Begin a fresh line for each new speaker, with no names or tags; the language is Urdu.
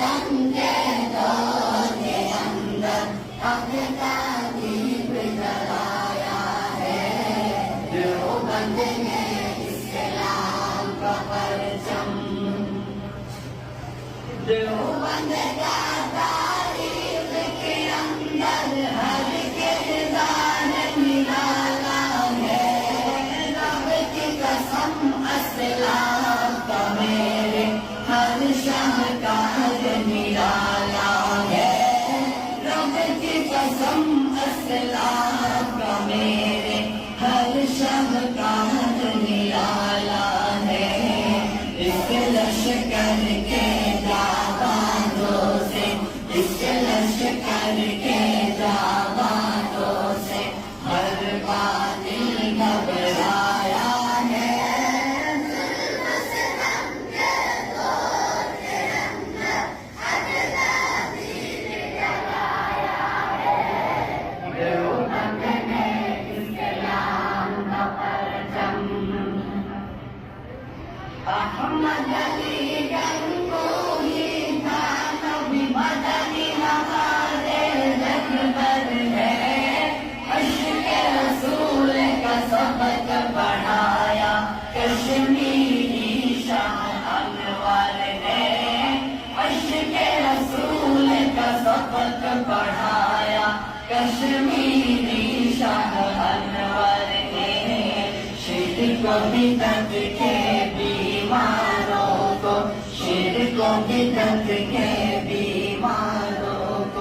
دم کے دور کے اندر حق کا دیپ جلایا ہے، دیوبند نے اسلام کا پرچم، دیوبند کا تاریخ کے اندر ہر کردار نرالا ہے، رب کی قسم اسلام کا میرے ہر شاہکار نرالا ہے، رب کی قسم اسلام کا میرے ہر شاہکار نرالا ہے، اس لشکر کے جاوازوں سے، اس لشکر کے جاوازوں سے ہر باطل گھبرایا ہے، دیوبند نے اسلام کا پرچم، احمد علی گنگوہی تھا نبی مدنی ہمارے جگ بر ہے، عشق رسول کا سبق پڑھایا کشمیری شاہ انور نے، عشق رسول کا سبق پڑھایا کشمیری شاہ انور نے، شرک و بدعت کے بیماروں کو، شرک و بدعت